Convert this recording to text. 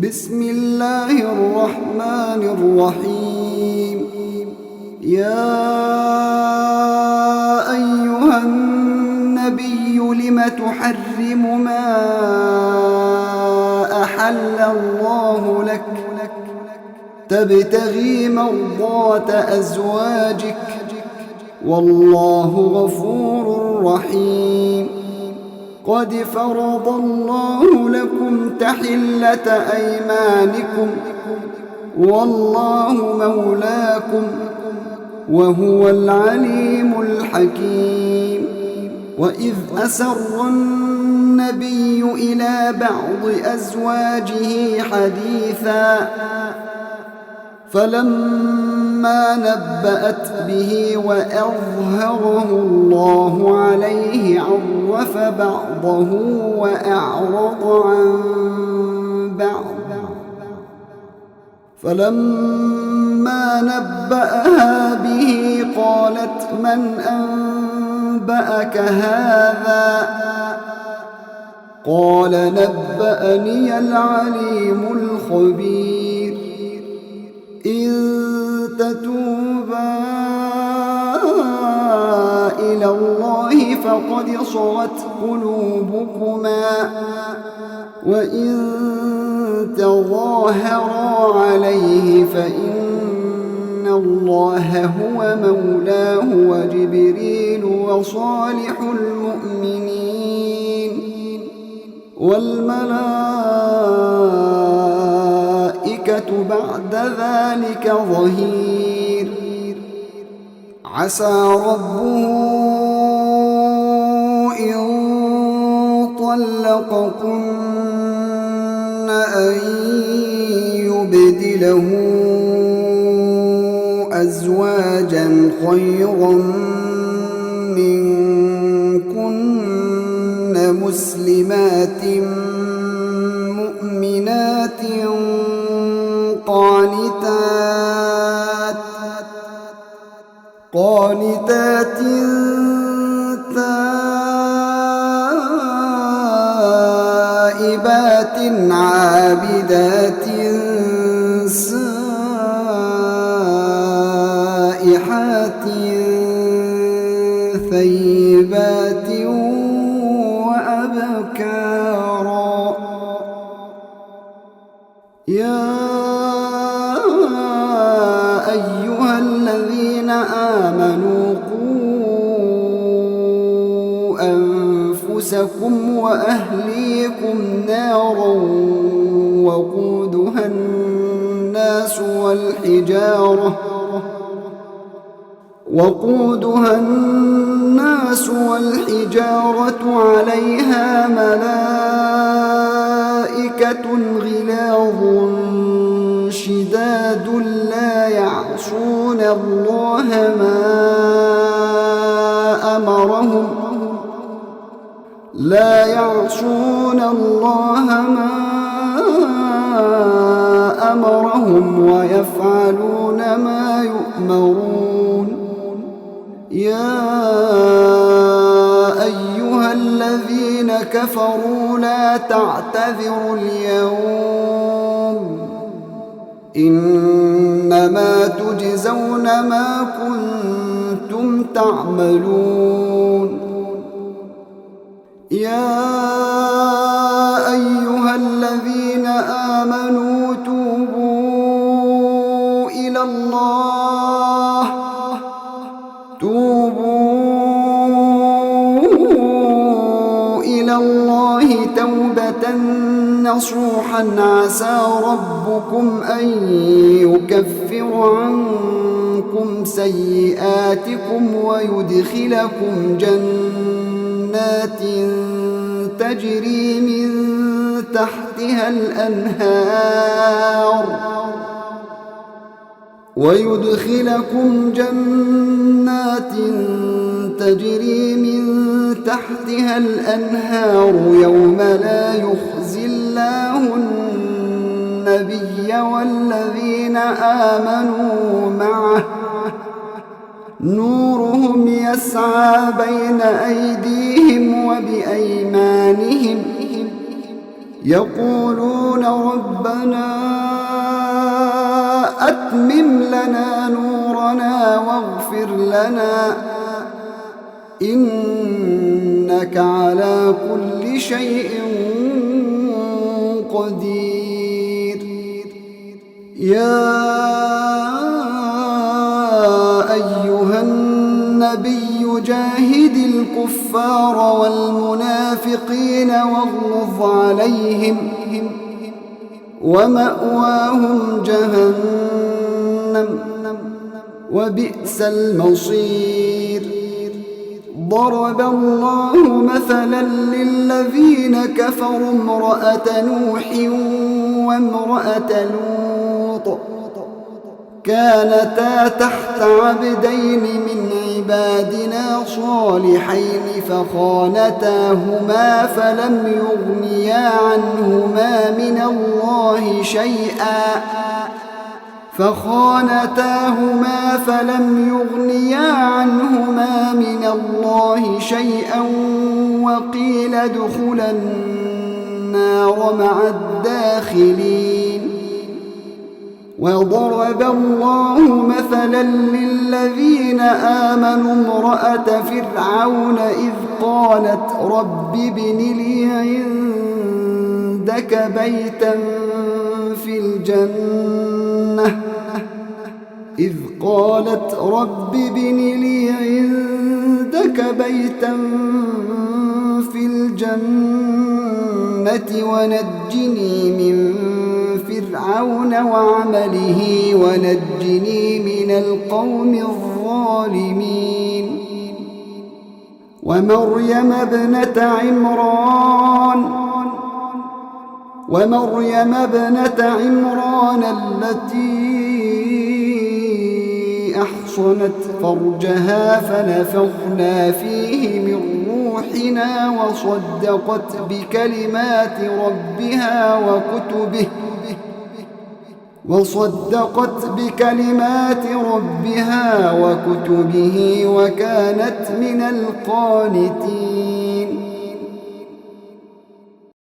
بسم الله الرحمن الرحيم. يا أيها النبي لم تحرم ما أحل الله لك تبتغي مرضات أزواجك والله غفور رحيم. قد فرض الله لكم تحلة أيمانكم والله مولاكم وهو العليم الحكيم. وإذ أسر النبي إلى بعض أزواجه حديثا فلما نبأت به وأظهره الله عليه عرف بعضه وأعرض عن بعض. فلما نبأها به قالت من أنبأك هذا؟ قال نبأني العليم الخبير. إن تتوبا إلى الله فقد صغت قلوبكما وإن تظاهرا عليه فإن الله هو مولاه وجبريل وصالح المؤمنين والملائكة بعد ذلك ظهير. عسى ربه إن طلقكن أن يبدله أزواجا خيرا منكن مسلمات مؤمنات قانتات تائبات عابدات سائحات ثيبات وأبكارا. يا أيها الذين آمنوا قوا أنفسكم وأهليكم نارا وقودها الناس والحجارة عليها ملائكة غلاظ شداد لا يعصون الله ما أمرهم ويفعلون ما يؤمرون. يا أيها الذين كفروا لا تعتذروا اليوم إنما تجزون ما كنتم تعملون. يا أيها الذين آمنوا توبوا إلى الله توبة نصوحا عسى ربكم أن يكفر عنكم سيئاتكم ويدخلكم جنات تجري من تحتها الأنهار يوم لا يخزي الله النبي والذين آمنوا معه نورهم يسعى بين أيديهم وبأيمانهم يقولون ربنا أتمم لنا نورنا واغفر لنا إنك على كل شيء قدير. يا أيها النبي جاهد الكفار والمنافقين واغلظ عليهم ومأواهم جهنم وبئس المصير. ضرب الله مثلا للذين كفروا امرأة نوح وامرأة لوط كانتا تحت عبدين من عبادنا صالحين فخانتاهما فلم يغنيا عنهما من الله شيئا وقيل ادخلا النار مع الداخلين. وضرب الله مثلا للذين آمنوا امرأة فرعون إذ قالت رب ابن لي عندك بيتا في الجنة ونجني من فرعون وعمله ونجني من القوم الظالمين. ومريم ابنة عمران التي أحصنت فرجها فنفخنا فيه من روحنا وصدقت بكلمات ربها وكتبه وكانت من القانتين.